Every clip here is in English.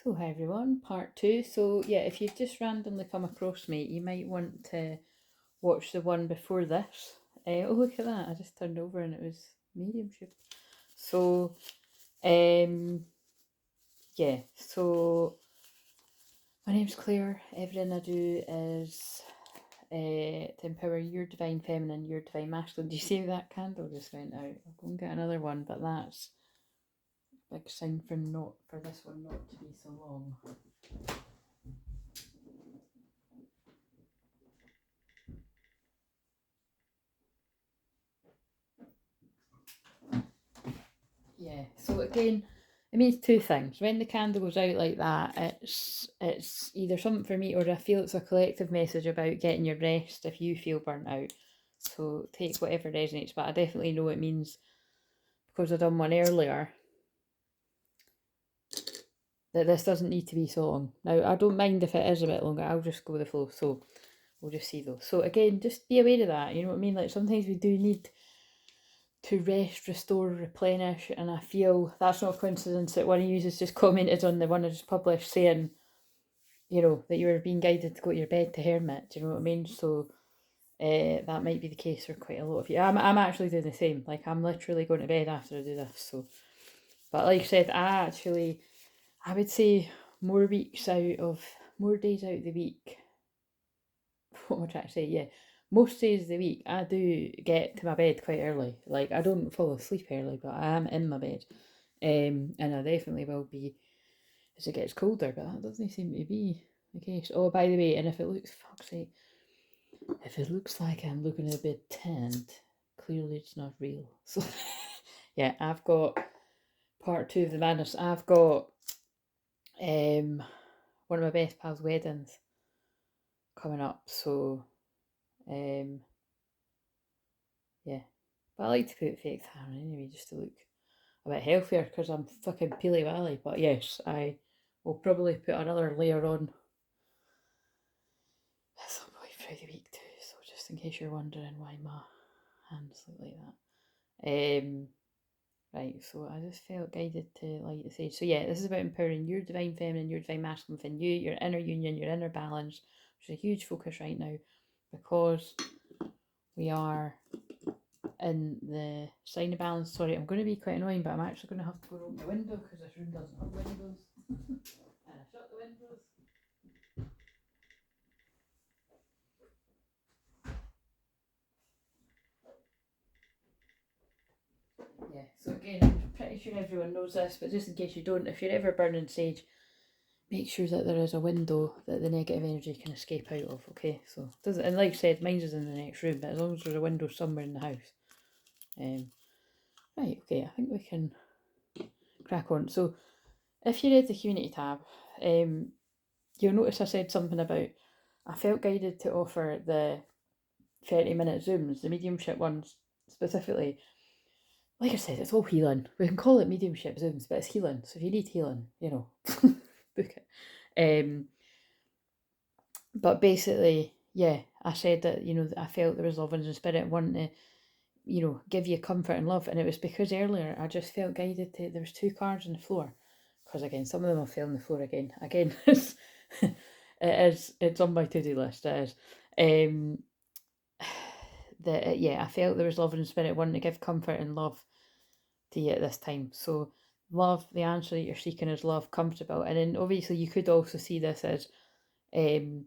So hi everyone, part 2. So yeah, if you've just randomly come across me, you might want to watch the one before this. Oh look at that, I just turned over and it was mediumship. So yeah, so my name's Claire. Everything I do is to empower your divine feminine, your divine masculine. Do you see that candle just went out? I'll go and get another one, but that's a big sign for this one not to be so long. Yeah, so again, it means two things. When the candle goes out like that, it's either something for me, or I feel it's a collective message about getting your rest if you feel burnt out. So take whatever resonates, but I definitely know it means, because I've done one earlier, that this doesn't need to be so long. Now, I don't mind if it is a bit longer, I'll just go with the flow, so we'll just see though. So again, just be aware of that, you know what I mean? Like sometimes we do need to rest, restore, replenish, and I feel that's not a coincidence that one of you has just commented on the one I just published saying, you know, that you were being guided to go to your bed to hermit. Do you know what I mean? So that might be the case for quite a lot of you. I'm actually doing the same. Like I'm literally going to bed after I do this. So, but like I said, I would say more days out of the week. What am I trying to say? Yeah, most days of the week I do get to my bed quite early. Like I don't fall asleep early, but I am in my bed. And I definitely will be as it gets colder, but that doesn't seem to be the case. Oh, by the way, and if it looks, fuck's sake, if it looks like I'm looking a bit tanned, clearly it's not real. So, yeah, I've got part 2 of the madness. I've got one of my best pals' weddings coming up, so yeah. But I like to put fake tan on anyway, just to look a bit healthier, because I'm fucking peely wally. But yes, I will probably put another layer on some point through the week too, so just in case you're wondering why my hands look like that. Right, so I just felt guided to light the sage. So yeah, this is about empowering your divine feminine, your divine masculine within you, your inner union, your inner balance, which is a huge focus right now, because we are in the sign of balance. Sorry, I'm going to be quite annoying, but I'm actually going to have to go open the window because this room doesn't have windows. And I shut the windows. Yeah, so again, I'm pretty sure everyone knows this, but just in case you don't, if you're ever burning sage, make sure that there is a window that the negative energy can escape out of, okay? So, doesn't, and like I said, mine's is in the next room, but as long as there's a window somewhere in the house. Right, okay, I think we can crack on. So, if you read the community tab, you'll notice I said something about, I felt guided to offer the 30-minute Zooms, the mediumship ones specifically. Like I said, it's all healing. We can call it mediumship Zooms, but it's healing. So if you need healing, you know, book it. But basically, yeah, I said that, you know, I felt there was love in the spirit wanting to, you know, give you comfort and love. And it was because earlier I just felt guided to, there was 2 cards on the floor. Because again, some of them have fell on the floor again. Again, it's on my to-do list, it is. Yeah, I felt there was love in the spirit wanting to give comfort and love to you at this time. So love, the answer that you're seeking is love, comfortable. And then obviously you could also see this as the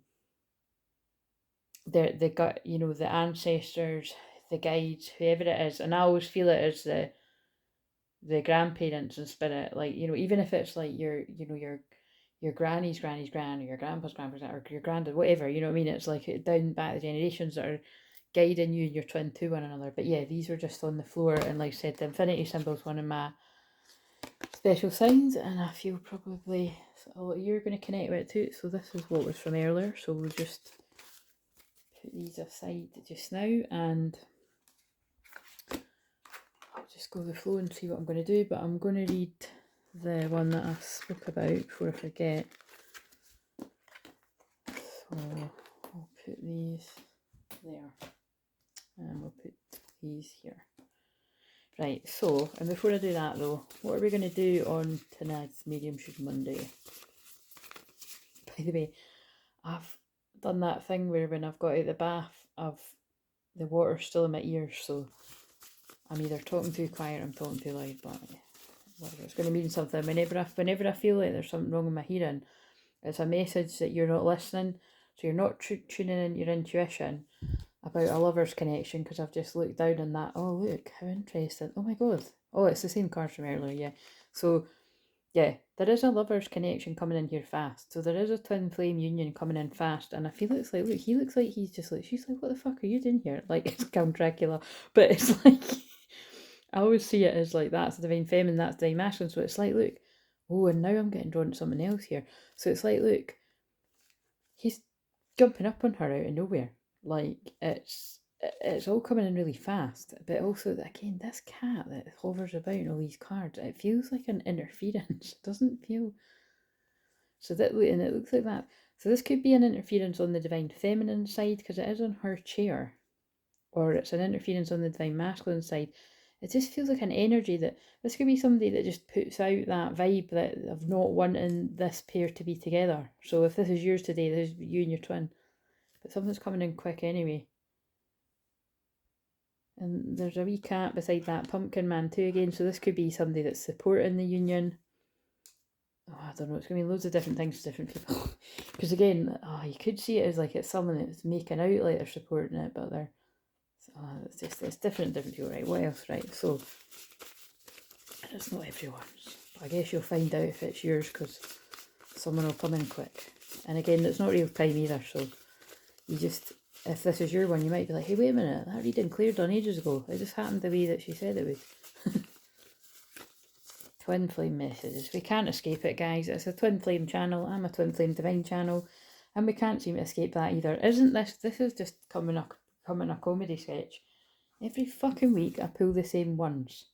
gut, you know, the ancestors, the guides, whoever it is. And I always feel it as the grandparents in spirit, like, you know, even if it's like your, you know, your granny's granny's gran, or your grandpa's grandpa's gran, or your granddad, whatever, you know what I mean? It's like down back the generations that are guiding you and your twin to one another. But yeah, these were just on the floor, and like I said, the infinity symbol is one of my special signs, and I feel probably you're going to connect with it too. So this is what was from earlier, so we'll just put these aside just now, and I'll just go with the flow and see what I'm going to do. But I'm going to read the one that I spoke about before I forget. So I'll put these there, and we'll put these here. Right, so, and before I do that though, what are we going to do on tonight's Mediumship Monday? by the way, I've done that thing where when I've got out of the bath, the water's still in my ears, so I'm either talking too quiet or I'm talking too loud, but whatever, it's going to mean something. Whenever I feel like there's something wrong with my hearing, it's a message that you're not listening, so you're not tuning in your intuition about a lover's connection, because I've just looked down on that. Oh, look, how interesting. Oh my god. Oh, it's the same card from earlier, yeah. So, yeah, there is a lover's connection coming in here fast. So there is a twin flame union coming in fast, and I feel it's like, look, he looks like he's just like, she's like, what the fuck are you doing here? Like, it's Count Dracula. But it's like, I always see it as like, that's the divine feminine, that's the divine masculine. So it's like, look, oh, and now I'm getting drawn to something else here. So it's like, look, he's jumping up on her out of nowhere. Like, it's all coming in really fast. But also, again, this cat that hovers about in all these cards, it feels like an interference. It doesn't feel... So that, and it looks like that. So this could be an interference on the divine feminine side, because it is on her chair. Or it's an interference on the divine masculine side. It just feels like an energy that... This could be somebody that just puts out that vibe that of not wanting this pair to be together. So if this is yours today, this is you and your twin. But something's coming in quick anyway. And there's a wee cat beside that pumpkin man too again. So this could be somebody that's supporting the union. Oh, I don't know. It's going to be loads of different things to different people. Because again, you could see it as like it's someone that's making out like they're supporting it, but they're... it's different people, right? What else, right? So, it's not everyone's. But I guess you'll find out if it's yours, because someone will come in quick. And again, it's not real time either, so you just... If this is your one, you might be like, hey, wait a minute, that reading cleared done ages ago. It just happened the way that she said it would. Twin flame messages. We can't escape it, guys. It's a twin flame channel. I'm a twin flame divine channel. And we can't seem to escape that either. Isn't this... This is just coming a comedy sketch. Every fucking week I pull the same ones.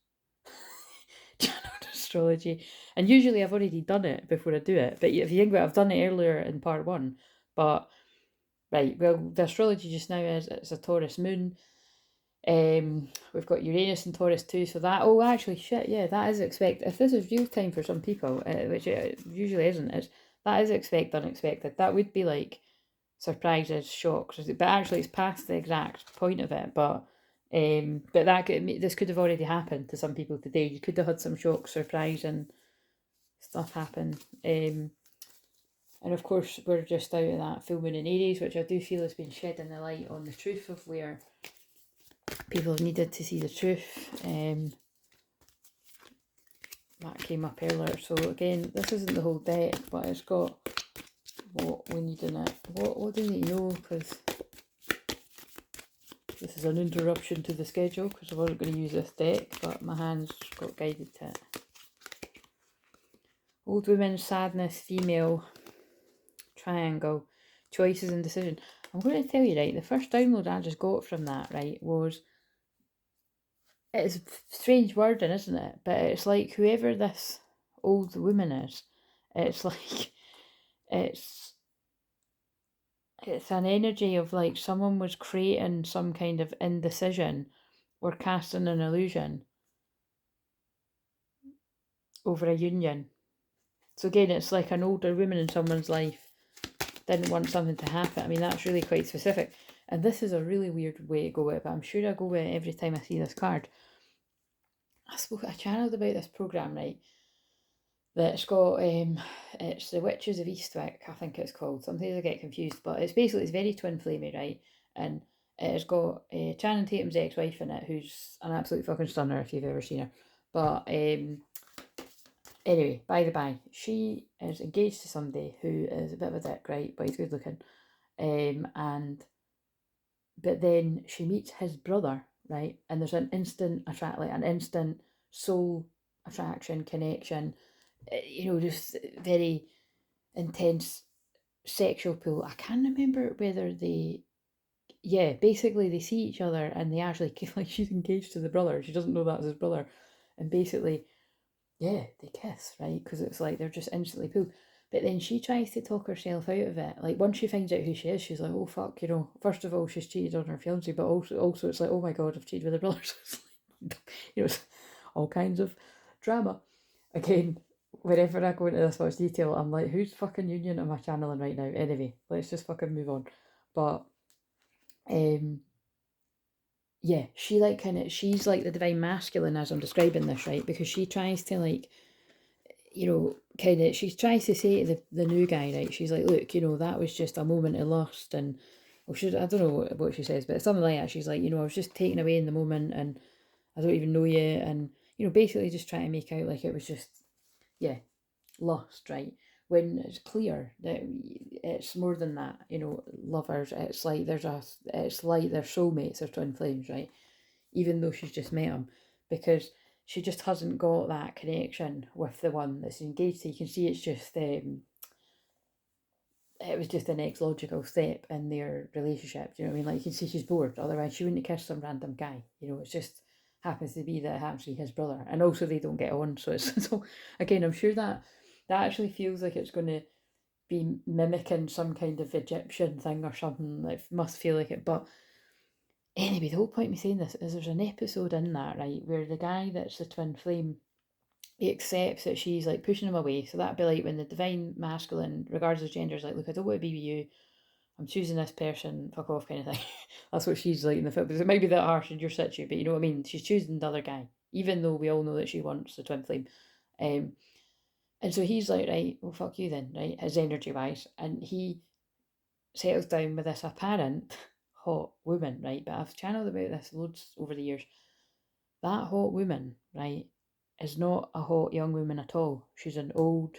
Channeled astrology. And usually I've already done it before I do it. But if you think about it, I've done it earlier in part 1. But... Right, well, the astrology just now is, it's a Taurus moon. We've got Uranus and Taurus too, so that... Oh, actually, shit, yeah, that is expected. If this is real time for some people, which it usually isn't, that is unexpected. That would be like surprises, shocks. But actually, it's past the exact point of it. But this could have already happened to some people today. You could have had some shock, surprise, and stuff happen. And of course, we're just out of that full moon in Aries, which I do feel has been shedding the light on the truth of where people have needed to see the truth. That came up earlier. So again, this isn't the whole deck, but it's got what we need in it. What do you need to know? Because this is an interruption to the schedule, because I wasn't going to use this deck, but my hands got guided to it. Old woman, sadness, female, triangle, choices and decision. I'm going to tell you, right, the first download I just got from that, right, was... It's strange wording, isn't it? But it's like whoever this old woman is, it's like... It's an energy of like someone was creating some kind of indecision or casting an illusion over a union. So again, it's like an older woman in someone's life didn't want something to happen. I mean, that's really quite specific. And this is a really weird way to go with it, but I'm sure I go with it every time I see this card. I channeled about this programme, right? That's got, it's the Witches of Eastwick, I think it's called. Sometimes I get confused, but it's very twin flamey, right? And it's got Channing Tatum's ex-wife in it, who's an absolute fucking stunner if you've ever seen her. But anyway, by the by, she is engaged to somebody who is a bit of a dick, right? But he's good looking. But then she meets his brother, right? And there's an instant soul attraction, connection, just very intense sexual pull. I can't remember whether basically they see each other and they actually, like, she's engaged to the brother. She doesn't know that's his brother. And basically, they kiss, right? Because it's like they're just instantly pulled. But then she tries to talk herself out of it. Like, once she finds out who she is, she's like, oh, fuck, first of all, she's cheated on her fiancé, but also it's like, oh my God, I've cheated with her brother. So it's like, it's all kinds of drama. Again, whenever I go into this much detail, I'm like, whose fucking union am I channeling right now? Anyway, let's just fucking move on. But yeah, she like she's like the divine masculine as I'm describing this, right? Because she tries to like, you know, she tries to say to the new guy, right? She's like, look, you know, that was just a moment of lust, and well, I don't know what she says, but something like that. She's like, you know, I was just taken away in the moment, and I don't even know you, and you know, basically just trying to make out like it was just, yeah, lust, right? When it's clear that it's more than that, you know, lovers. It's like it's like they're soulmates or twin flames, right? Even though she's just met him, because she just hasn't got that connection with the one that's engaged. So you can see it's just it was just the next logical step in their relationship. Do you know what I mean? Like you can see she's bored. Otherwise, she wouldn't kiss some random guy. You know, it's just happens to be that it happens to be his brother, and also they don't get on. So it's so again, I'm sure that actually feels like it's going to be mimicking some kind of Egyptian thing or something. It must feel like it, but anyway, the whole point of me saying this is there's an episode in that, right, where the guy that's the twin flame, he accepts that she's like pushing him away. So that'd be like when the divine masculine, regardless of gender, is like, look, I don't want to be with you. I'm choosing this person, fuck off, kind of thing. That's what she's like in the film. Because it might be that harsh in your situ, but you know what I mean? She's choosing the other guy, even though we all know that she wants the twin flame. And so he's like, right, well, fuck you then, right? His energy wise. And he settles down with this apparent hot woman, right? But I've channeled about this loads over the years. That hot woman, right, is not a hot young woman at all. She's an old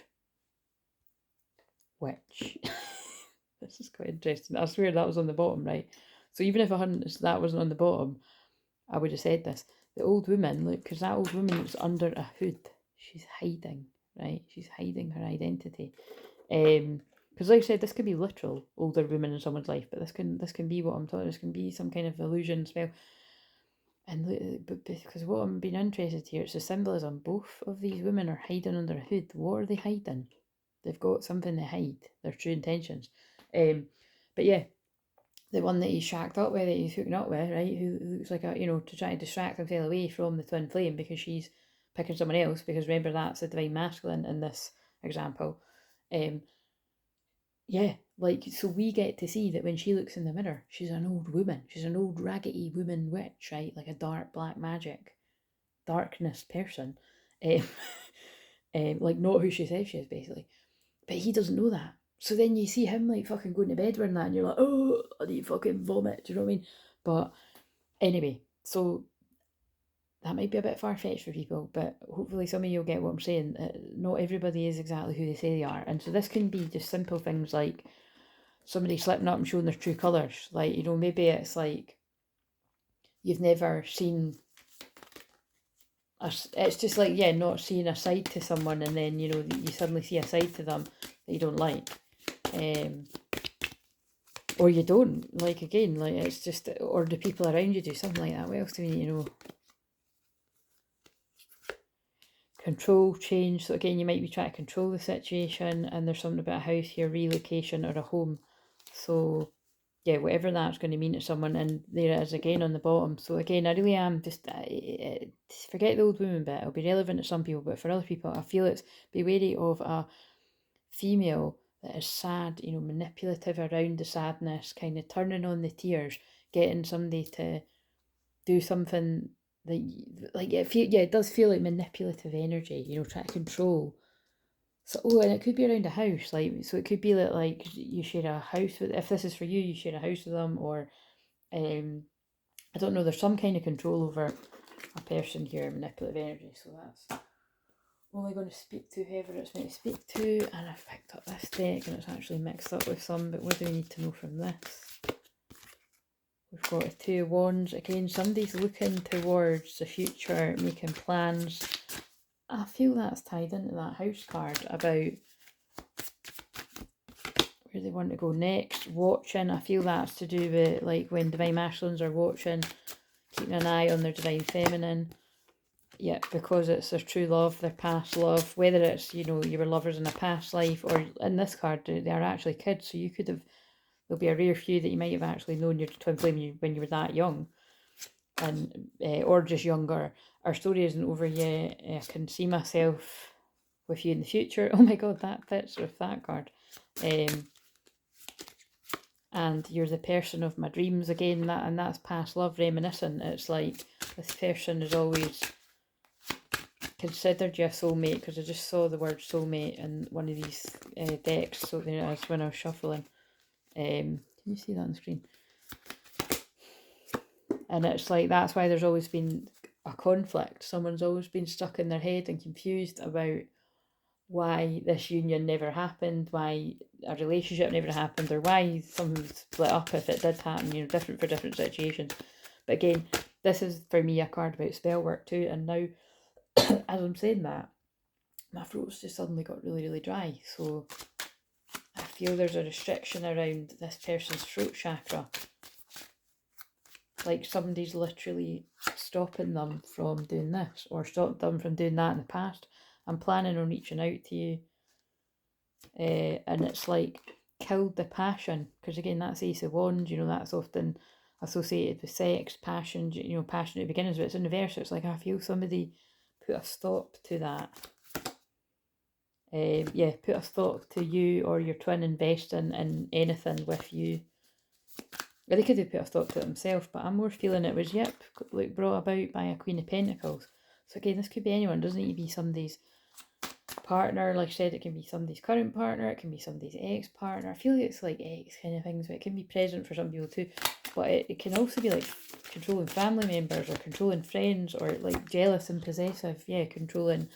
witch. This is quite interesting. I swear that was on the bottom, right? So even if that wasn't on the bottom, I would have said this. The old woman, look, because that old woman was under a hood. She's hiding, right? She's hiding her identity. Because like I said, this could be literal older woman in someone's life, but this can be what I'm talking. This can be some kind of illusion spell. And but because what I'm being interested here, it's the symbolism. Both of these women are hiding under a hood. What are they hiding? They've got something to hide. Their true intentions. But yeah, the one that he's shacked up with, that he's hooking up with, right? Who looks like a, you know, to try to distract himself away from the twin flame because she's picking someone else. Because remember, that's the divine masculine in this example. Yeah, like, so we get to see that when she looks in the mirror, she's an old woman. She's an old raggedy woman witch, right? Like a dark black magic, darkness person. Um, like not who she says she is, basically. But he doesn't know that. So then you see him like fucking going to bed wearing that and you're like, oh, I need fucking vomit. Do you know what I mean? But anyway, so that might be a bit far-fetched for people, but hopefully some of you'll get what I'm saying. Not everybody is exactly who they say they are. And so this can be just simple things like somebody slipping up and showing their true colours. Like, you know, maybe it's like you've never seen it's just like, yeah, not seeing a side to someone, and then, you know, you suddenly see a side to them that you don't like. Or you don't, like, again, like, it's just, or the people around you do something like that. What else do we need to know? Control, change. So again, you might be trying to control the situation, and there's something about a house here, relocation, or a home. So yeah, whatever that's going to mean to someone, and there it is again on the bottom. So again, I really am just forget the old woman bit. It'll be relevant to some people, but for other people, I feel it's be wary of a female that is sad, you know, manipulative around the sadness, kind of turning on the tears, getting somebody to do something that, like, it does feel like manipulative energy, you know, trying to control. So, and it could be around a house, like, so it could be that, like, you share a house with, if this is for you, you share a house with them, or, I don't know, there's some kind of control over a person here, manipulative energy, so that's only going to speak to whoever it's meant to speak to. And I've picked up this deck, and it's actually mixed up with some, but what do we need to know from this? We've got a Two of Wands. Again, somebody's looking towards the future, making plans. I feel that's tied into that house card about where they want to go next. Watching, I feel that's to do with, like, when divine masculines are watching, keeping an eye on their divine feminine. Yeah, because it's their true love, their past love, whether it's, you know, you were lovers in a past life, or in this card, they are actually kids. So you could have, there'll be a rare few that you might have actually known your twin flame when you were that young, and or just younger. Our story isn't over yet. I can see myself with you in the future. Oh my god, that fits with that card. And you're the person of my dreams again, and that's past love reminiscent. It's like this person has always considered you a soulmate, because I just saw the word soulmate in one of these decks, so there it is when I was shuffling. Can you see that on the screen? And it's like, that's why there's always been a conflict. Someone's always been stuck in their head and confused about why this union never happened, why a relationship never happened, or why something would split up if it did happen, you know, different for different situations. But again, this is for me a card about spell work too, and now as I'm saying that, my throat's just suddenly got really, really dry, so I feel there's a restriction around this person's throat chakra. Like somebody's literally stopping them from doing this, or stopped them from doing that in the past. I'm planning on reaching out to you, and it's like killed the passion, because again, that's Ace of Wands, you know, that's often associated with sex, passion, you know, passionate beginnings, but it's in reverse. So it's like I feel somebody put a stop to that. Yeah, put a stop to you or your twin investing in anything with you. Well, they could have put a stop to it themselves, but I'm more feeling it was, yep, like brought about by a Queen of Pentacles. So again, this could be anyone. It doesn't need to be somebody's partner. Like I said, it can be somebody's current partner. It can be somebody's ex-partner. I feel like it's like ex kind of things, but it can be present for some people too. But it can also be like controlling family members or controlling friends, or like jealous and possessive. Yeah, controlling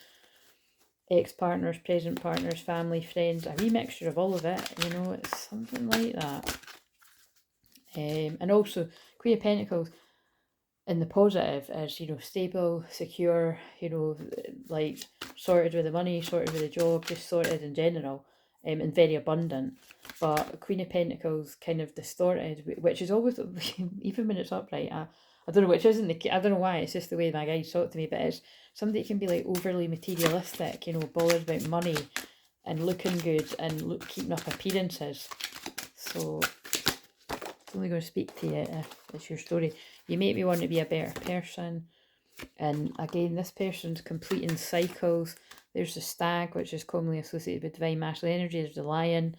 ex-partners, present partners, family, friends. A wee mixture of all of it. You know, it's something like that. And also, Queen of Pentacles in the positive is, you know, stable, secure, you know, like sorted with the money, sorted with the job, just sorted in general, and very abundant. But Queen of Pentacles kind of distorted, which is always, even when it's upright, I don't know, which isn't I don't know why, it's just the way my guides talk to me, but it's somebody can be like overly materialistic, you know, bothered about money and looking good and keeping up appearances. So I'm only going to speak to you if it's your story. You make me want to be a better person. And again, this person's completing cycles. There's the stag, which is commonly associated with divine masculine energy. There's the lion.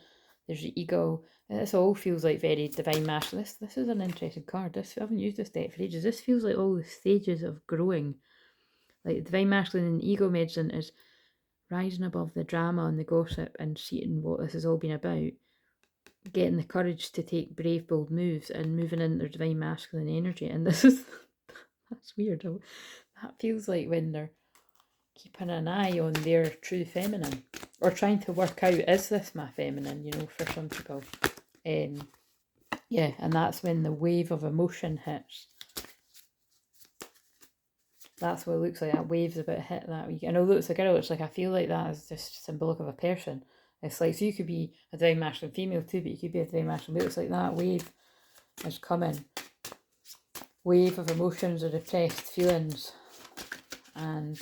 There's the eagle. And this all feels like very divine masculine. This is an interesting card. I haven't used this deck for ages. This feels like all the stages of growing. Like the divine masculine and ego medicine is rising above the drama and the gossip and seeing what this has all been about. Getting the courage to take brave, bold moves and moving into their divine masculine energy. And this is, that's weird. That feels like when they're keeping an eye on their true feminine, or trying to work out, is this my feminine, you know, for some people. Yeah, and that's when the wave of emotion hits. That's what it looks like. That wave's about to hit that week. And although it's a girl, it's like, I feel like that is just symbolic of a person. It's like, so you could be a divine masculine female too, but you could be a divine masculine male. It's like that wave is coming. Wave of emotions or repressed feelings. And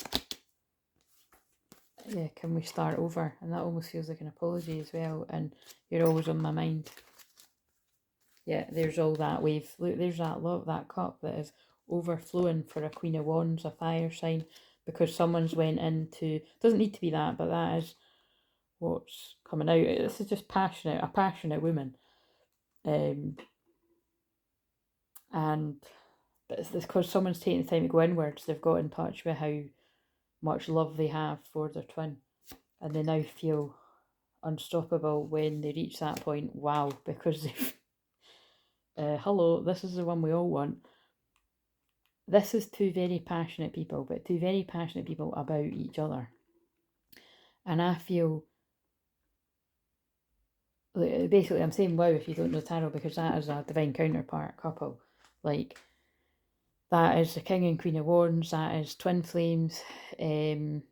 yeah, can we start over? And that almost feels like an apology as well. And you're always on my mind. Yeah, there's all that wave. Look, there's that love, that cup that is overflowing for a Queen of Wands, a fire sign, because someone's went into, doesn't need to be that, but that is what's coming out. This is just passionate, a passionate woman. And but it's because someone's taking the time to go inwards. They've got in touch with how much love they have for their twin, and they now feel unstoppable when they reach that point. Wow, because they've hello, this is the one we all want. This is two very passionate people, but two very passionate people about each other. And I feel, basically, I'm saying wow if you don't know tarot, because that is a divine counterpart couple. Like, that is the King and Queen of Wands, that is twin flames, divine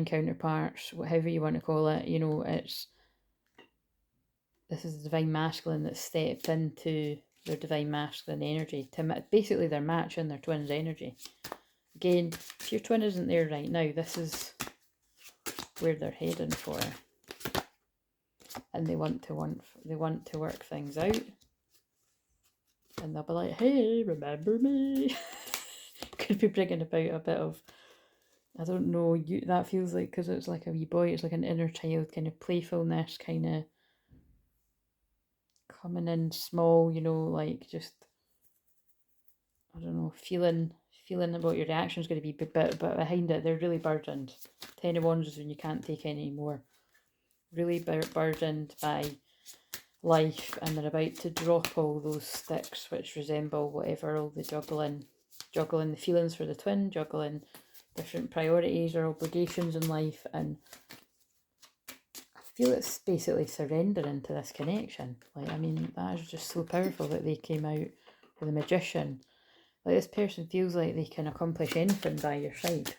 counterparts, whatever you want to call it. You know, this is the divine masculine that stepped into their divine masculine energy. Basically, they're matching their twin's energy. Again, if your twin isn't there right now, this is where they're heading for. And they want to work things out. And they'll be like, hey, remember me? Could be bringing about a bit of I don't know, that feels like, because it's like a wee boy, it's like an inner child kind of playfulness, kind of coming in small, you know, like just, I don't know, feeling about your reaction is going to be, but behind it, they're really burdened. 10 of Wands is when you can't take any more. Really burdened by life, and they're about to drop all those sticks which resemble whatever, all the juggling the feelings for the twin, juggling different priorities or obligations in life, and I feel it's basically surrendering to this connection. Like, I mean, that is just so powerful that they came out with a Magician. Like, this person feels like they can accomplish anything by your side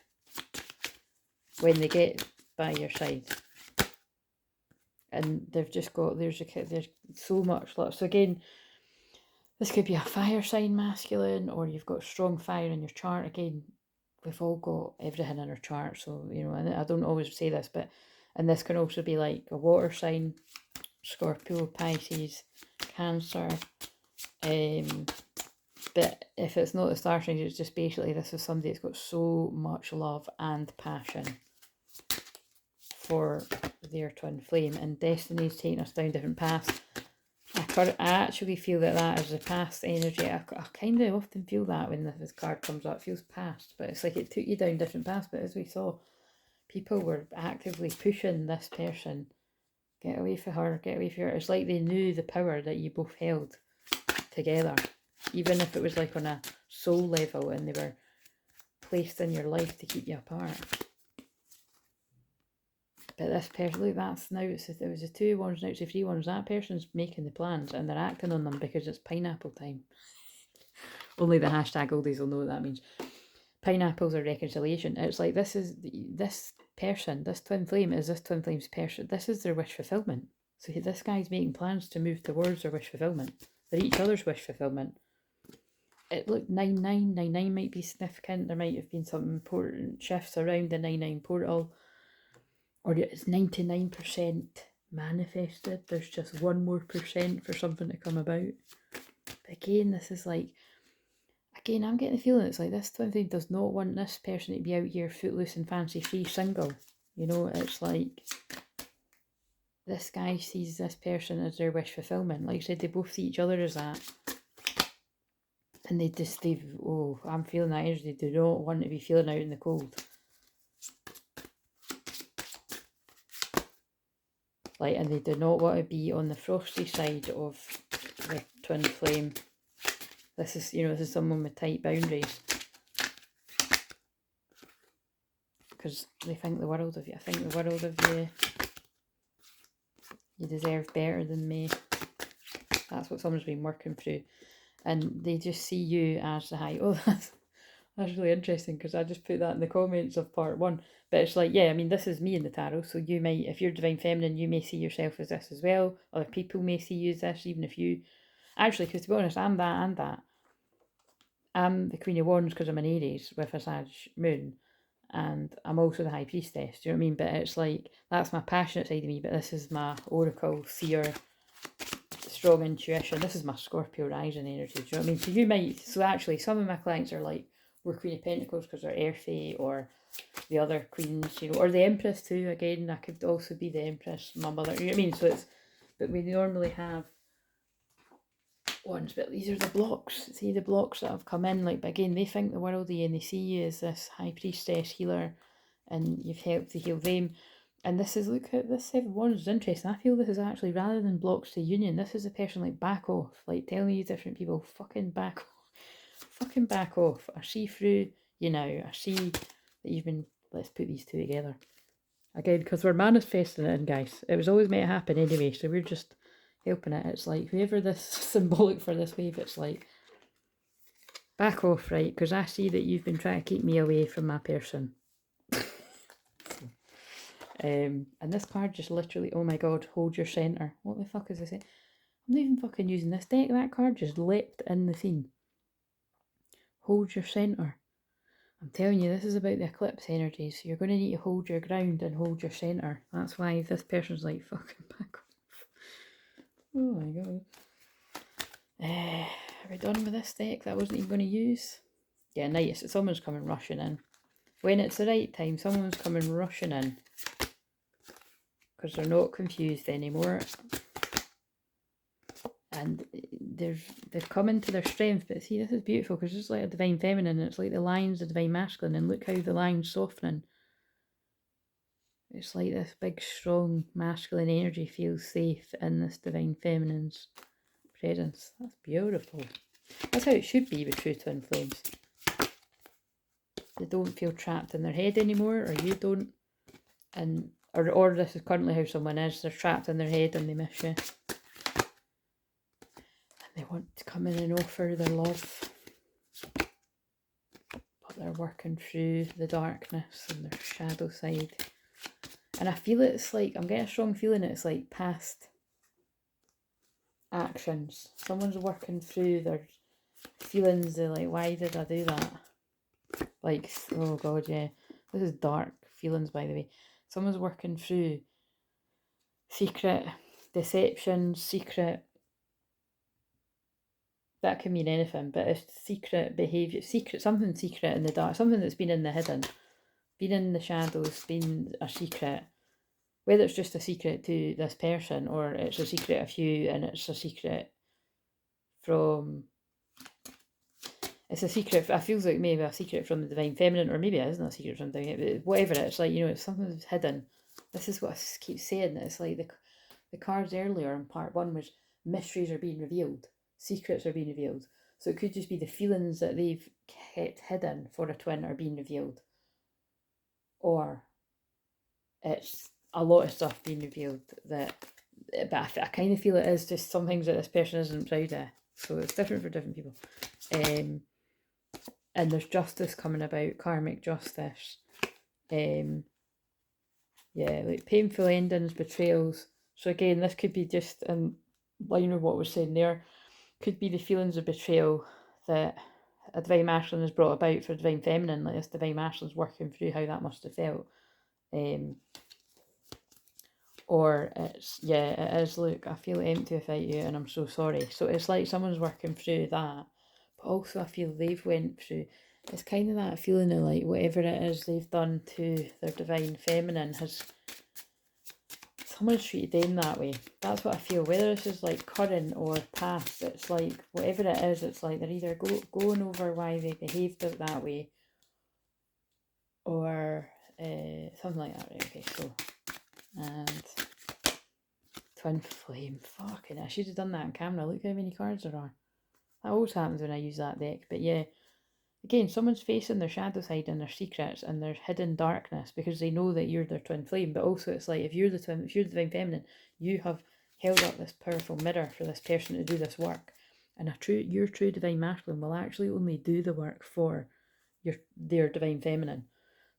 when they get by your side. And they've just got, there's so much love. So again, this could be a fire sign masculine, or you've got strong fire in your chart. Again, we've all got everything in our chart. So, you know, and I don't always say this, but, and this can also be like a water sign, Scorpio, Pisces, Cancer. But if it's not the star signs, it's just basically this is somebody that's got so much love and passion for their twin flame, and destiny's taking us down different paths. I actually feel that is the past energy. I kind of often feel that when this card comes up, it feels past, but it's like it took you down different paths. But as we saw, people were actively pushing this person, get away from her, get away from her. It's like they knew the power that you both held together, even if it was like on a soul level, and they were placed in your life to keep you apart. But this person, look, that's now, it was a 2 of Wands, now it's a 3 of Wands. That person's making the plans and they're acting on them because it's pineapple time. Only the hashtag oldies will know what that means. Pineapples are reconciliation. It's like, this person, this twin flame is this twin flame's person. This is their wish fulfillment. So this guy's making plans to move towards their wish fulfillment. They're each other's wish fulfillment. It looked 9-9. 9-9 might be significant. There might have been some important shifts around the 9-9 portal. Or it's 99% manifested. There's just 1 more percent for something to come about. But again, this is like, again, I'm getting the feeling it's like this twin flame does not want this person to be out here footloose and fancy free single. You know, it's like this guy sees this person as their wish fulfillment. Like I said, they both see each other as that. And I'm feeling that energy. They do not want to be feeling out in the cold. Like, and they do not want to be on the frosty side of the twin flame. This is, you know, this is someone with tight boundaries. Because they think the world of you. I think the world of you. You deserve better than me. That's what someone's been working through. And they just see you as the high. Oh, that's really interesting, because I just put that in the comments of part 1. But it's like, yeah, I mean, this is me in the tarot. So you might, if you're Divine Feminine, you may see yourself as this as well. Other people may see you as this, even if you... Actually, because to be honest, I'm that and that. I'm the Queen of Wands because I'm an Aries with a Sag moon. And I'm also the High Priestess, do you know what I mean? But it's like, that's my passionate side of me, but this is my Oracle, Seer, strong intuition. This is my Scorpio rising energy, do you know what I mean? So you might, so actually some of my clients are like, we're Queen of Pentacles because they're earthy, or the other queens, you know, or the Empress too. Again, I could also be the Empress, my mother, you know what I mean? So it's, but we normally have ones, but these are the blocks. See the blocks that have come in, like, but again, they think the world of you and they see you as this High Priestess healer, and you've helped to heal them. And this is, look at this 7 of Wands is interesting. I feel this is actually, rather than blocks to union, this is a person like, back off, like telling you different people, fucking back off. Fucking back off. I see through you now. I see that you've been, let's put these two together. Again, because we're manifesting it in, guys. It was always meant to happen anyway, so we're just helping it. It's like, whoever this symbolic for this wave, it's like, back off, right? Because I see that you've been trying to keep me away from my person. And this card just literally, oh my god, hold your centre. What the fuck is this? I'm not even fucking using this deck. That card just leapt in the scene. Hold your centre. I'm telling you, this is about the eclipse energy, so you're going to need to hold your ground and hold your centre. That's why this person's like, fucking back off. Oh my god. Are we done with this deck that I wasn't even going to use? Yeah, nice. Someone's coming rushing in. when it's the right time, someone's coming rushing in because they're not confused anymore. And they've come into their strength. But see, this is beautiful because it's like a divine feminine. It's like the lines, the divine masculine. And look how the line's softening. It's like this big, strong, masculine energy feels safe in this divine feminine's presence. That's beautiful. That's how it should be with true twin flames. They don't feel trapped in their head anymore, or you don't. And or this is currently how someone is. They're trapped in their head and they miss you. They want to come in and offer their love, but they're working through the darkness and their shadow side. And I feel it's like, I'm getting a strong feeling it's like past actions. Someone's working through their feelings of like, why did I do that? Like, oh God, yeah. This is dark feelings, by the way. Someone's working through secret deceptions, secret... That can mean anything, but it's secret behaviour, something secret in the dark, something that's been in the hidden, been in the shadows, been a secret. Whether it's just a secret to this person or it's a secret of you and it's a secret from... It's a secret, it feels like maybe a secret from the divine feminine, or maybe it isn't a secret from the divine, but whatever, it's like, you know, it's something that's hidden. This is what I keep saying, it's like the cards earlier in part 1 was mysteries are being revealed. Secrets are being revealed. So it could just be the feelings that they've kept hidden for a twin are being revealed. Or it's a lot of stuff being revealed that... But I kind of feel it is just some things that this person isn't proud of. So it's different for different people. And there's justice coming about, karmic justice. Yeah, like painful endings, betrayals. So again, this could be just in line with what we're saying there. Could be the feelings of betrayal that a divine masculine has brought about for a divine feminine. Like this divine masculine's working through how that must have felt. Or it's, yeah, it is, look, I feel empty without you and I'm so sorry. So it's like someone's working through that. But also I feel they've went through... It's kind of that feeling of like whatever it is they've done to their divine feminine has... Someone's treated them that way. That's what I feel. Whether this is like current or past, it's like whatever it is, it's like they're either going over why they behaved that way, or something like that. Right? Okay, so, and twin flame. Fucking, I should have done that on camera. Look how many cards there are. That always happens when I use that deck. But yeah, again, someone's facing their shadow side and their secrets and their hidden darkness because they know that you're their twin flame. But also it's like if you're the divine feminine, you have held up this powerful mirror for this person to do this work. And your true divine masculine will actually only do the work for their divine feminine.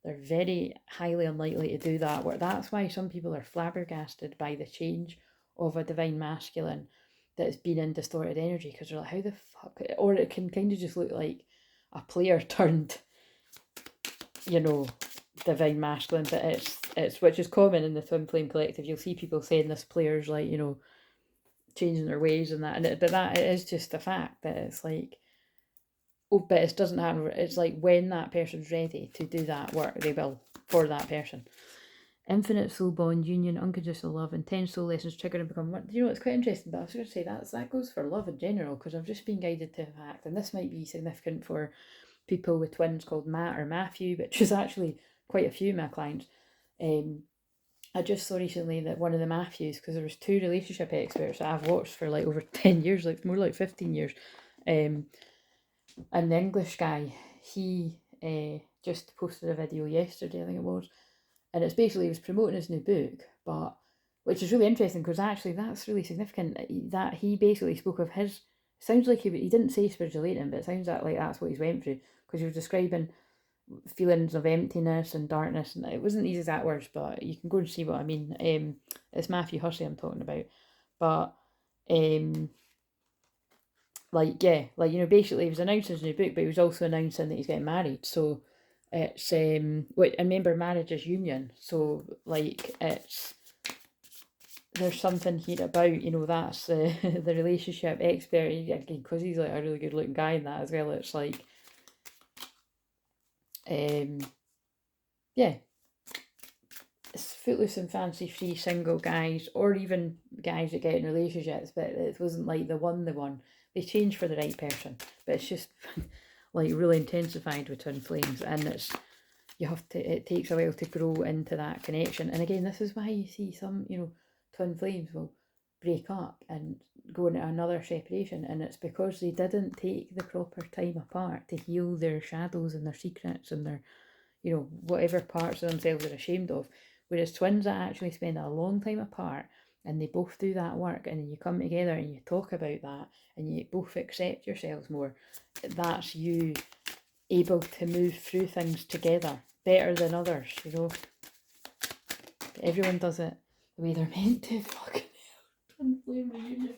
They're very highly unlikely to do that work. That's why some people are flabbergasted by the change of a divine masculine that has been in distorted energy, because they're like, how the fuck? Or it can kind of just look like a player turned, you know, divine masculine, but it's which is common in the twin flame collective. You'll see people saying this player's like, you know, changing their ways and that, but that it is just a fact that it's like, oh, but it doesn't happen. It's like when that person's ready to do that work, they will for that person. Infinite soul bond, union, unconditional love, intense soul lessons trigger and become one. You know, it's quite interesting, but I was going to say that goes for love in general, because I've just been guided to the fact, and this might be significant for people with twins called Matt or Matthew, which is actually quite a few of my clients. I just saw recently that one of the Matthews, because there was 2 relationship experts that I've watched for like over 10 years, like more like 15 years, and the English guy, he just posted a video yesterday, I think it was, and it's basically, he was promoting his new book, but which is really interesting because actually that's really significant, that he basically spoke of his... Sounds like he didn't say spiritual awakening, but it sounds like that's what he's went through, because he was describing feelings of emptiness and darkness, and it wasn't these exact words, but you can go and see what I mean. It's Matthew Hussey I'm talking about, but like, yeah, like, you know, basically he was announcing his new book, but he was also announcing that he's getting married. So it's and remember, marriage is union, so like it's... There's something here about, you know, that's the relationship expert, because he's like a really good looking guy in that as well. It's like yeah, it's footloose and fancy-free single guys, or even guys that get in relationships, but it wasn't like the one. They change for the right person, but it's just like really intensified with twin flames, and it takes a while to grow into that connection. And again, this is why you see some, twin flames will break up and go into another separation, and it's because they didn't take the proper time apart to heal their shadows and their secrets and their, whatever parts of themselves they're ashamed of. Whereas twins that actually spend a long time apart and they both do that work, and then you come together and you talk about that and you both accept yourselves more, that's you able to move through things together better than others, Everyone does it the way they're meant to. Fucking hell. Twin flame reunion.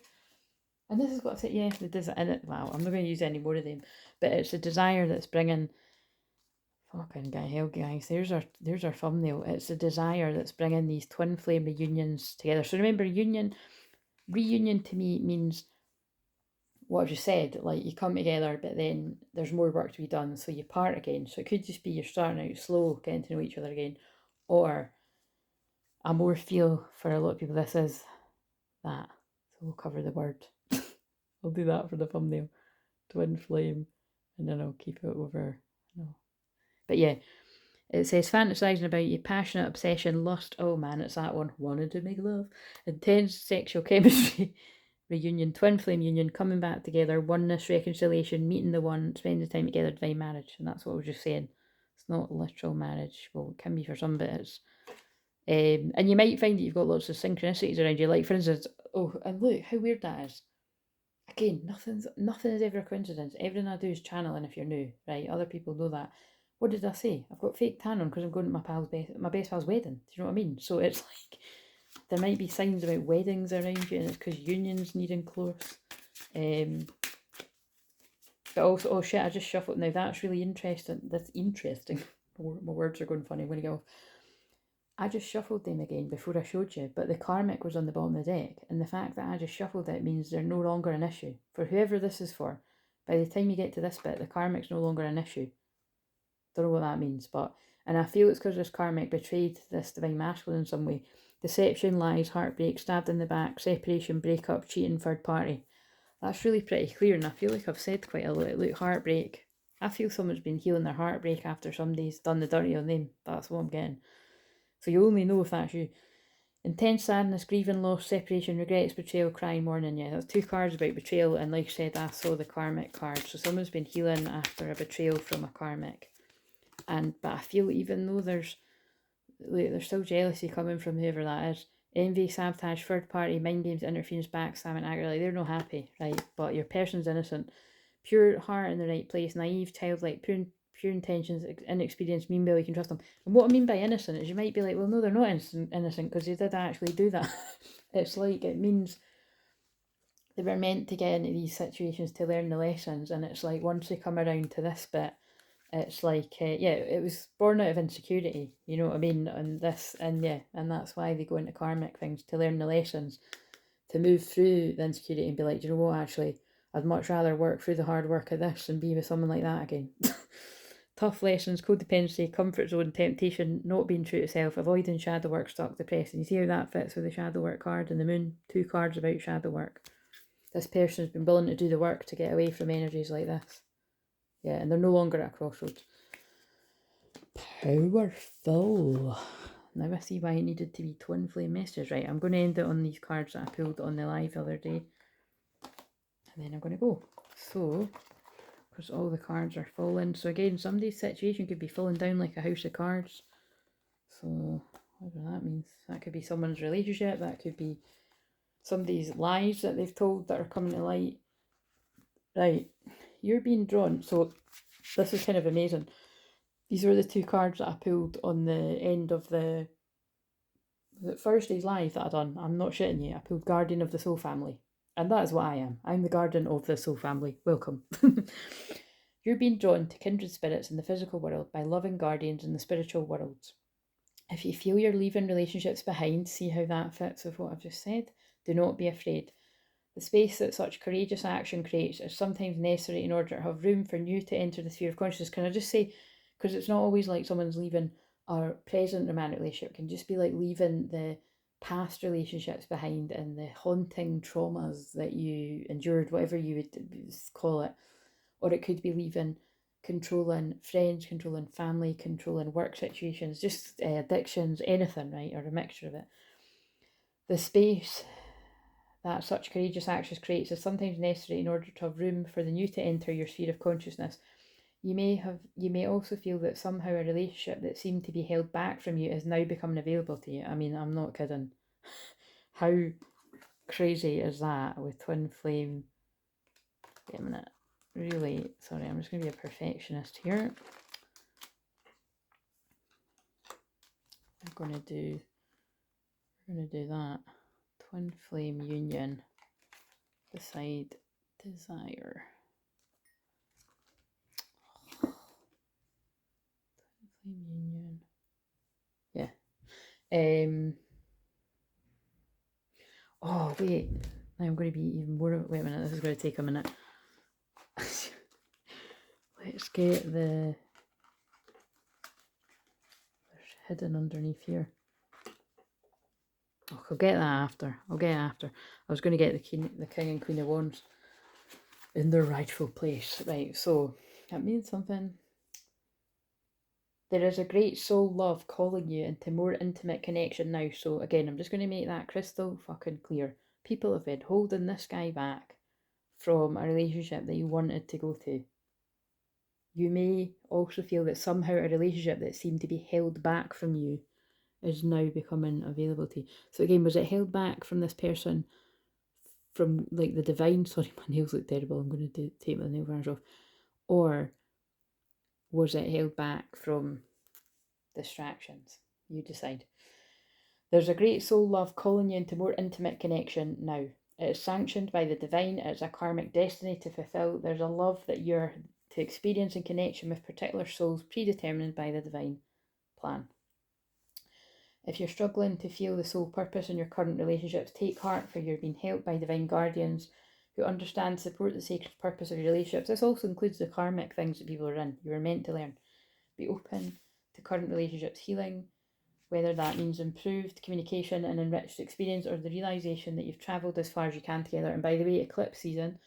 And this is what I said, yeah, the desire in it. Wow, I'm not going to use any more of them, but it's a desire that's bringing. Fucking hell, guys! There's our thumbnail. It's a desire that's bringing these twin flame reunions together. So remember, reunion to me means what I've just said. Like, you come together, but then there's more work to be done, so you part again. So it could just be you're starting out slow, getting to know each other again, or I more feel for a lot of people this is that. So we'll cover the word. I'll do that for the thumbnail. Twin flame, and then I'll keep it over. No. But yeah, it says fantasizing about you, passionate obsession, lust. Oh man, it's that one. Wanted to make love. Intense sexual chemistry. Reunion, twin flame union, coming back together, oneness, reconciliation, meeting the one, spending time together, divine marriage. And that's what I was just saying. It's not literal marriage. Well, it can be for some, but it's. And you might find that you've got lots of synchronicities around you. Like, for instance, oh, and look how weird that is. Again, nothing is ever a coincidence. Everything I do is channeling if you're new, right? Other people know that. What did I say? I've got fake tan on because I'm going to my best pal's wedding. Do you know what I mean? So it's like there might be signs about weddings around you, and it's because unions needing close. But also, oh shit, I just shuffled. Now that's really interesting. That's interesting. My words are going funny. I'm going to go off. I just shuffled them again before I showed you, but the karmic was on the bottom of the deck, and the fact that I just shuffled it means they're no longer an issue. For whoever this is for, by the time you get to this bit, the karmic's no longer an issue. Don't know what that means, and I feel it's because this karmic betrayed this divine masculine in some way. Deception, lies, heartbreak, stabbed in the back, separation, breakup, cheating, third party. That's really pretty clear, and I feel like I've said quite a lot. Look, heartbreak. I feel someone's been healing their heartbreak after somebody's done the dirty on them. That's what I'm getting. So you only know if that's you. Intense sadness, grieving, loss, separation, regrets, betrayal, crying, mourning. Yeah, there's 2 cards about betrayal, and like I said, I saw the karmic card. So someone's been healing after a betrayal from a karmic. But I feel even though there's still jealousy coming from whoever that is. Envy, sabotage, third party, mind games, interference, backstabbing, anger, like they're not happy, right? But your person's innocent. Pure heart in the right place, naive, childlike, pure intentions, inexperienced, meanwhile you can trust them. And what I mean by innocent is you might be like, well, no, they're not innocent because they did actually do that. It's like, it means they were meant to get into these situations to learn the lessons, and it's like once they come around to this bit, it's like, it was born out of insecurity, you know what I mean? And that's why they go into karmic things, to learn the lessons, to move through the insecurity and be like, do you know what, actually, I'd much rather work through the hard work of this and be with someone like that again. Tough lessons, codependency, comfort zone, temptation, not being true to self, avoiding shadow work, stuck, depressed. And you see how that fits with the shadow work card and the moon? 2 cards about shadow work. This person's been willing to do the work to get away from energies like this. Yeah, and they're no longer at a crossroads. Powerful. Now I see why it needed to be twin flame messages. Right, I'm going to end it on these cards that I pulled on the live the other day. And then I'm going to go. So, because all the cards are falling. So again, somebody's situation could be falling down like a house of cards. So, whatever that means. That could be someone's relationship. That could be somebody's lies that they've told that are coming to light. Right, you're being drawn. So, this is kind of amazing. These were the 2 cards that I pulled on the end of the Thursday's live that I done. I'm not shitting you. I pulled Guardian of the Soul Family. And that is what I am. I'm the Guardian of the Soul Family. Welcome. You're being drawn to kindred spirits in the physical world by loving guardians in the spiritual worlds. If you feel you're leaving relationships behind, see how that fits with what I've just said. Do not be afraid. The space that such courageous action creates is sometimes necessary in order to have room for new to enter the sphere of consciousness. Can I just say, because it's not always like someone's leaving our present romantic relationship can just be like leaving the past relationships behind and the haunting traumas that you endured, whatever you would call it. Or it could be leaving controlling friends, controlling family, controlling work situations, just addictions, anything, right? Or a mixture of it. The space that such courageous actions creates is sometimes necessary in order to have room for the new to enter your sphere of consciousness. You may also feel that somehow a relationship that seemed to be held back from you is now becoming available to you. I mean, I'm not kidding. How crazy is that with twin flame? Wait a minute. Really, sorry, I'm just going to be a perfectionist here. We're going to do that. Twin flame union beside desire. Twin flame union. Yeah. Oh, wait. Now I'm going to be even more. Wait a minute, this is going to take a minute. Let's get the. There's hidden underneath here. Oh, I'll get that after. I was going to get the king and queen of wands in their rightful place. Right, so that means something. There is a great soul love calling you into more intimate connection now. So again, I'm just going to make that crystal fucking clear. People have been holding this guy back from a relationship that you wanted to go to. You may also feel that somehow a relationship that seemed to be held back from you is now becoming available to you. So again, was it held back from this person from like the divine? Sorry, my nails look terrible. I'm going to take my nail varnish off. Or was it held back from distractions? You decide. There's a great soul love calling you into more intimate connection now. It is sanctioned by the divine. It's a karmic destiny to fulfill. There's a love that you're to experience in connection with particular souls predetermined by the divine plan. If you're struggling to feel the soul purpose in your current relationships, take heart, for you're being helped by divine guardians who understand, support the sacred purpose of your relationships. This also includes the karmic things that people are in. You were meant to learn. Be open to current relationships healing, whether that means improved communication and enriched experience, or the realisation that you've travelled as far as you can together. And by the way, eclipse season,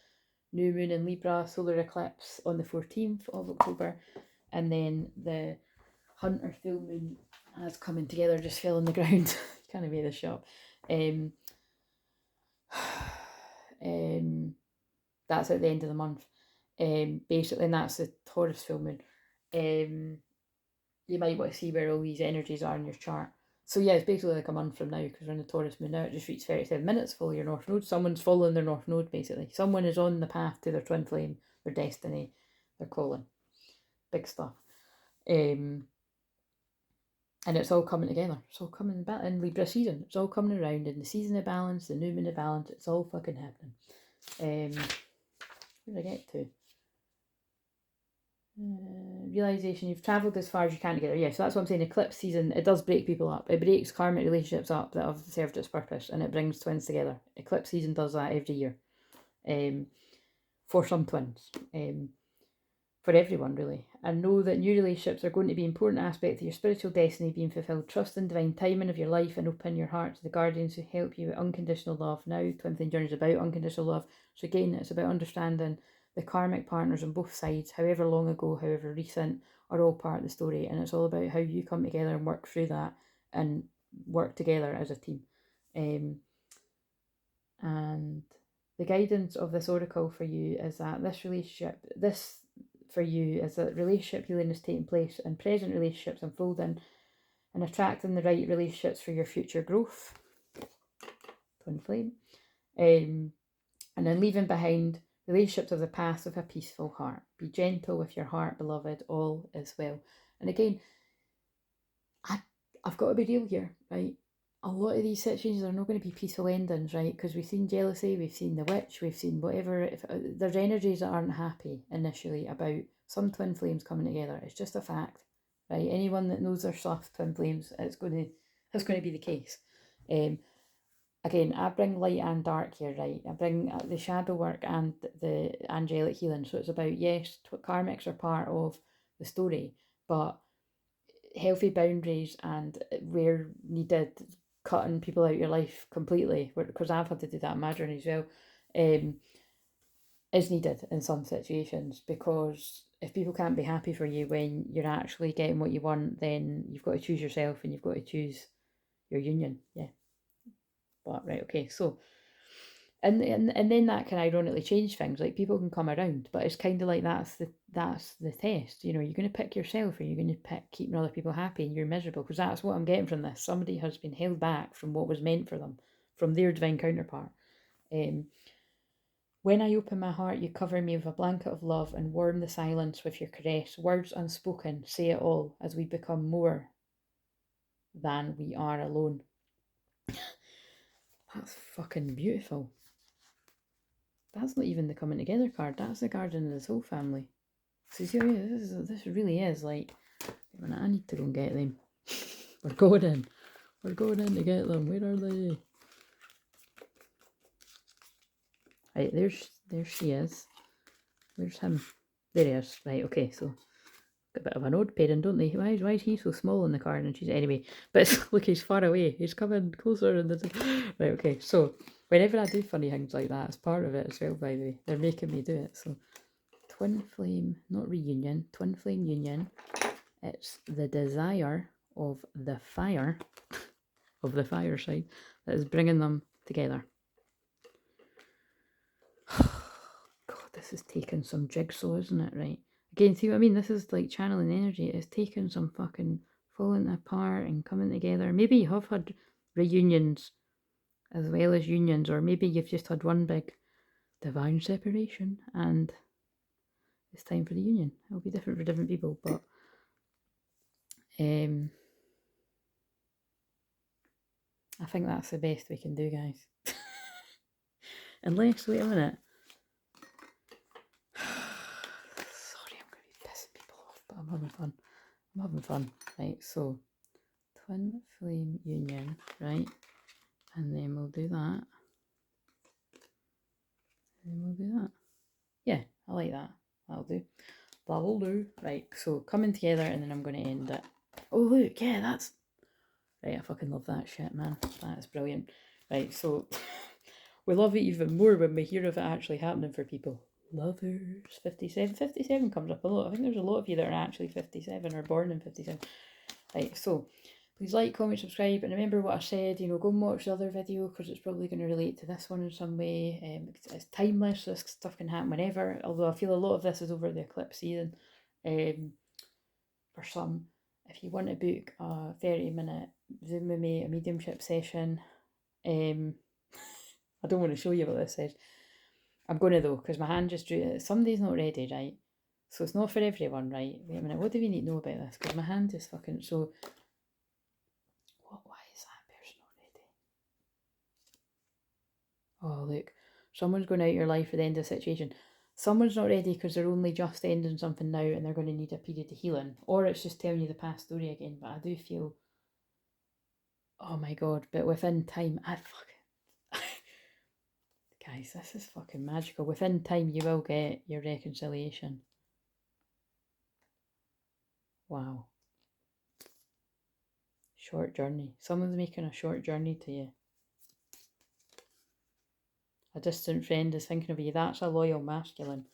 new moon in Libra, solar eclipse on the 14th of October, and then the Hunter full moon as coming together just fell on the ground. You can't make this shit up. That's at the end of the month. Basically, and that's the Taurus full moon. You might want to see where all these energies are in your chart. So yeah, it's basically like a month from now, because we're in the Taurus moon now. It just reached 37 minutes, follow your North Node. Someone's following their North Node, basically. Someone is on the path to their twin flame, their destiny, their calling. Big stuff. And it's all coming together. It's all coming back in Libra season. It's all coming around in the season of balance, the new moon of balance. It's all fucking happening. Where did I get to? Realization you've travelled as far as you can together. Yeah, so that's what I'm saying. Eclipse season, it does break people up. It breaks karmic relationships up that have served its purpose, and it brings twins together. Eclipse season does that every year. For some twins. For everyone, really. And know that new relationships are going to be an important aspect of your spiritual destiny being fulfilled. Trust in divine timing of your life and open your heart to the guardians who help you with unconditional love. Now, Twin Flame Journey is about unconditional love. So again, it's about understanding the karmic partners on both sides, however long ago, however recent, are all part of the story. And it's all about how you come together and work through that and work together as a team. And the guidance of this oracle for you is that for you is that relationship healing is taking place and present relationships unfolding and attracting the right relationships for your future growth. Twin flame. And then leaving behind relationships of the past with a peaceful heart. Be gentle with your heart, beloved. All is well. And again, I've got to be real here, right? A lot of these situations are not going to be peaceful endings, right? Because we've seen jealousy, we've seen the witch, we've seen whatever. If there's energies that aren't happy initially about some twin flames coming together, it's just a fact, right? Anyone that knows their stuff, twin flames, it's going to be the case. Again, I bring light and dark here, right? I bring the shadow work and the angelic healing. So it's about, yes, karmics are part of the story, but healthy boundaries and where needed, cutting people out of your life completely, because I've had to do that in my journey as well, is needed in some situations, because if people can't be happy for you when you're actually getting what you want, then you've got to choose yourself and you've got to choose your union. Yeah. But right, okay, so and then that can ironically change things. Like people can come around, but it's kind of like that's the test. You know, you're going to pick yourself, or you're going to pick keeping other people happy, and you're miserable, because that's what I'm getting from this. Somebody has been held back from what was meant for them, from their divine counterpart. When I open my heart, you cover me with a blanket of love and warm the silence with your caress. Words unspoken say it all as we become more than we are alone. That's fucking beautiful. That's not even the coming together card. That's the guardian of this whole family. So you see, this really is like, I need to go and get them. We're going in. We're going in to get them. Where are they? Right, there she is. Where's him? There he is. Right, okay, so a bit of an odd pairing, don't they? Why is he so small in the card? And she's anyway. But look, he's far away. He's coming closer. And right, okay. So whenever I do funny things like that, it's part of it as well. By the way, they're making me do it. So twin flame, not reunion. Twin flame union. It's the desire of the fire, of the fire side, that is bringing them together. God, this is taking some jigsaw, isn't it? Right. Again, see what I mean? This is like channeling energy. It's taking some fucking falling apart and coming together. Maybe you have had reunions as well as unions, or maybe you've just had one big divine separation and it's time for the union. It'll be different for different people, but I think that's the best we can do, guys. Unless, wait a minute. Sorry, I'm going to be pissing people off, but I'm having fun. I'm having fun. Right, so twin flame union, right? And then we'll do that. And then we'll do that. Yeah, I like that. That'll do. That'll do. Right, so coming together, and then I'm going to end it. Oh, look, yeah, that's... Right, I fucking love that shit, man. That is brilliant. Right, so we love it even more when we hear of it actually happening for people. Lovers, 57. 57 comes up a lot. I think there's a lot of you that are actually 57 or born in 57. Right, so please like, comment, subscribe, and remember what I said. You know, go and watch the other video because it's probably going to relate to this one in some way. It's timeless. This stuff can happen whenever. Although I feel a lot of this is over the eclipse season. For some, if you want to book a 30-minute Zoom with me, a mediumship session, I don't want to show you what this says. I'm going to though, because my hand just drew it. Somebody's not ready, right? So it's not for everyone, right? Wait a minute, what do we need to know about this? Because my hand just fucking... So, why is that person not ready? Oh, look. Someone's going out of your life for the end of the situation. Someone's not ready because they're only just ending something now and they're going to need a period of healing. Or it's just telling you the past story again. But I do feel... Oh my God. But within time, guys, this is fucking magical. Within time, you will get your reconciliation. Wow. Short journey. Someone's making a short journey to you. A distant friend is thinking of you. That's a loyal masculine.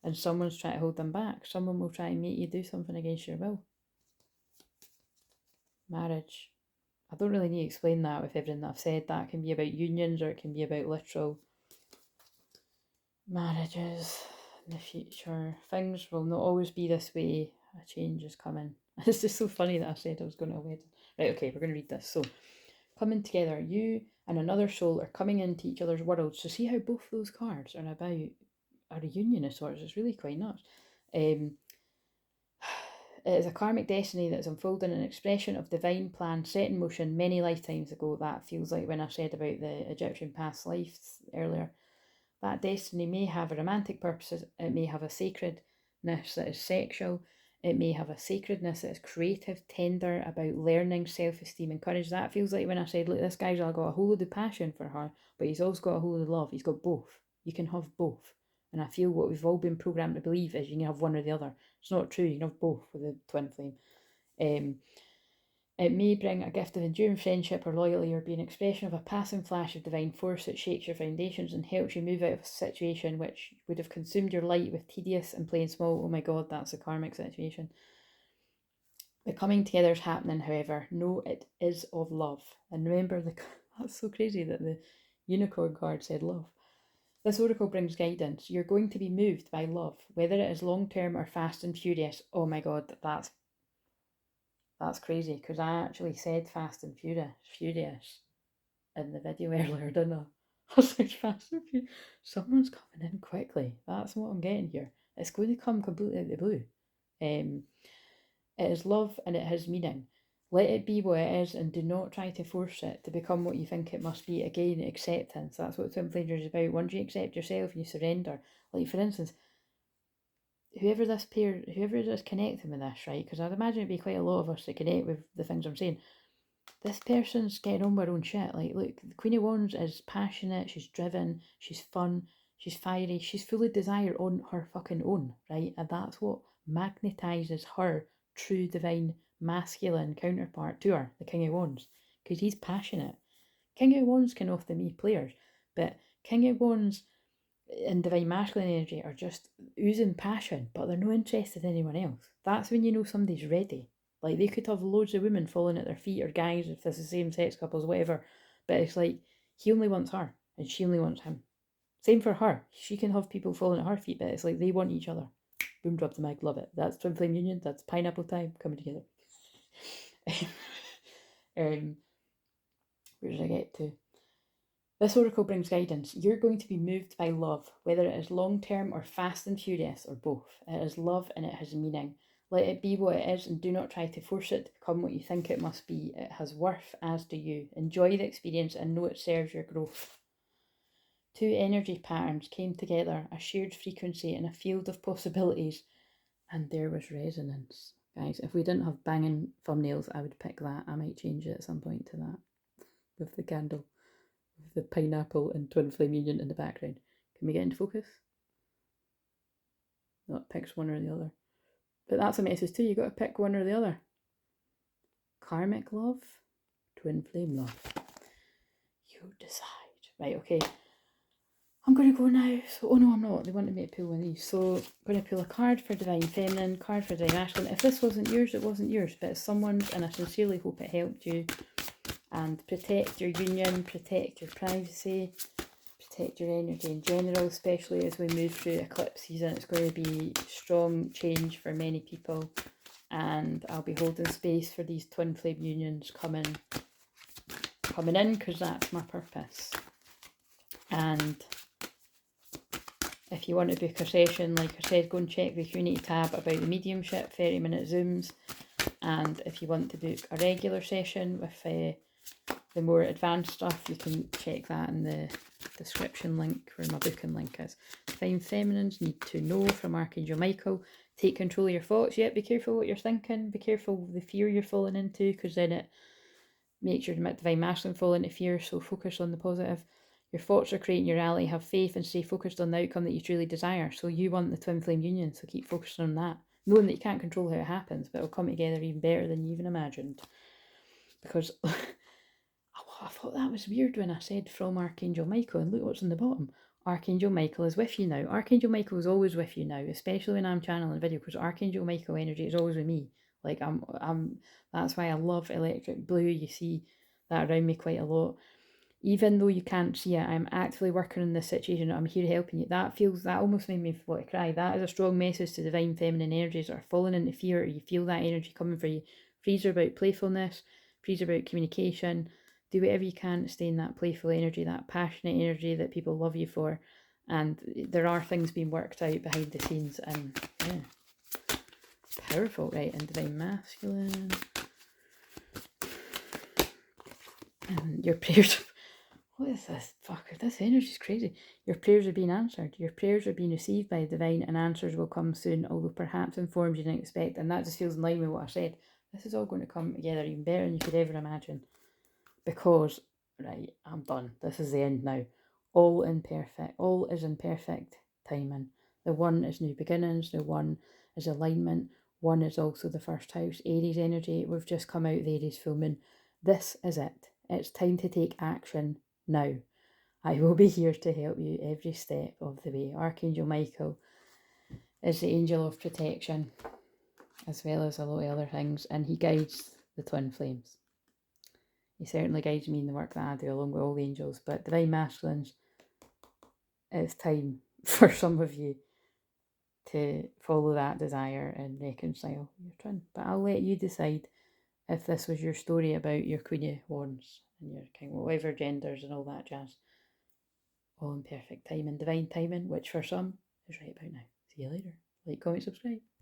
And someone's trying to hold them back. Someone will try and make you do something against your will. Marriage. I don't really need to explain that with everything that I've said. That can be about unions or it can be about literal marriages in the future. Things will not always be this way. A change is coming. It's just so funny that I said I was going to a wedding. Right, okay, we're going to read this. So, coming together, you and another soul are coming into each other's worlds. So see how both those cards are about a reunion of sorts. It's really quite nuts. It is a karmic destiny that is unfolding, an expression of divine plan set in motion many lifetimes ago. That feels like when I said about the Egyptian past lives earlier. That destiny may have a romantic purpose. It may have a sacredness that is sexual. It may have a sacredness that is creative, tender, about learning, self-esteem and courage. That feels like when I said, look, this guy's got a whole load of passion for her, but he's also got a whole load of love. He's got both. You can have both. And I feel what we've all been programmed to believe is you can have one or the other. It's not true. You can have both with the twin flame. It may bring a gift of enduring friendship or loyalty, or be an expression of a passing flash of divine force that shakes your foundations and helps you move out of a situation which would have consumed your light with tedious and plain small. Oh my god, that's a karmic situation. The coming together is happening, however. Know it is of love. And remember, that's so crazy that the unicorn card said love. This oracle brings guidance. You're going to be moved by love, whether it is long-term or fast and furious. Oh my god, that's crazy, because I actually said fast and furious in the video earlier, didn't I? I was like, fast and furious. Someone's coming in quickly. That's what I'm getting here. It's going to come completely out of the blue. It is love and it has meaning. Let it be what it is and do not try to force it to become what you think it must be. Again, acceptance. That's what Twinflame is about. Once you accept yourself and you surrender. Like, for instance, whoever is connecting with this, right? Because I'd imagine it'd be quite a lot of us that connect with the things I'm saying. This person's getting on with her own shit. Like, look, the Queen of Wands is passionate, she's driven, she's fun, she's fiery, she's full of desire on her fucking own, right? And that's what magnetises her true divine masculine counterpart to her, the King of Wands, because he's passionate. King of Wands can often be players, but King of Wands and divine masculine energy are just oozing passion, but they're not interested in anyone else. That's when you know somebody's ready. Like, they could have loads of women falling at their feet, or guys, if it's the same sex couples, whatever, but it's like, he only wants her, and she only wants him. Same for her. She can have people falling at her feet, but it's like they want each other. Boom, drop the mic, love it. That's Twinflame Union, that's pineapple time, coming together. Where did I get to? This oracle brings guidance. You're going to be moved by love, whether it is long-term or fast and furious, or both. It is love and it has meaning. Let it be what it is and do not try to force it to become what you think it must be. It has worth, as do you. Enjoy the experience and know it serves your growth. Two energy patterns came together, a shared frequency and a field of possibilities, and there was resonance. Guys, if we didn't have banging thumbnails, I would pick that. I might change it at some point to that, with the candle, with the pineapple and Twinflame Union in the background. Can we get into focus? No, it picks one or the other. But that's a message too, you got to pick one or the other. Karmic love, Twinflame love. You decide. Right, okay. I'm going to go now. So, oh no, I'm not. They wanted me to pull one of these. So I'm going to pull a card for Divine Feminine, card for Divine Masculine. If this wasn't yours, it wasn't yours, but it's someone's, and I sincerely hope it helped you. And protect your union, protect your privacy, protect your energy in general, especially as we move through eclipse season. It's going to be strong change for many people, and I'll be holding space for these twin flame unions coming in, because that's my purpose. And if you want to book a session, like I said, go and check the community tab about the mediumship, 30-minute Zooms. And if you want to book a regular session with the more advanced stuff, you can check that in the description link where my booking link is. Divine Feminines Need to Know from Archangel Michael. Take control of your thoughts. Yet be careful what you're thinking. Be careful the fear you're falling into, because then it makes your Divine Masculine fall into fear. So focus on the positive. Your thoughts are creating your reality. Have faith and stay focused on the outcome that you truly desire. So you want the twin flame union, so keep focusing on that. Knowing that you can't control how it happens, but it'll come together even better than you even imagined. Because I thought that was weird when I said from Archangel Michael, and look what's on the bottom. Archangel Michael is with you now. Archangel Michael is always with you now, especially when I'm channeling video, because Archangel Michael energy is always with me. Like that's why I love electric blue. You see that around me quite a lot. Even though you can't see it, I'm actively working on this situation. I'm here helping you. That almost made me want to cry. That is a strong message to divine feminine energies that are falling into fear, or you feel that energy coming for you. Freeze are about playfulness. Freeze are about communication. Do whatever you can to stay in that playful energy, that passionate energy that people love you for. And there are things being worked out behind the scenes. And yeah, powerful, right? And divine masculine. And your prayers. What is this? Fuck, this energy's crazy. Your prayers are being answered. Your prayers are being received by the divine, and answers will come soon, although perhaps in forms you didn't expect. And that just feels in line with what I said. This is all going to come together even better than you could ever imagine. Because, right, I'm done. This is the end now. All is in perfect timing. The one is new beginnings. The one is alignment. 1 is also the first house. Aries energy, we've just come out of the Aries full moon. This is it. It's time to take action now. I will be here to help you every step of the way. Archangel Michael is the angel of protection, as well as a lot of other things, and he guides the twin flames. He certainly guides me in the work that I do, along with all the angels. But Divine Masculines, it's time for some of you to follow that desire and reconcile your twin. But I'll let you decide if this was your story about your Queen of Wands and your King, whatever genders and all that jazz. All in perfect time and divine timing, which for some is right about now. See you later. Like, comment, subscribe.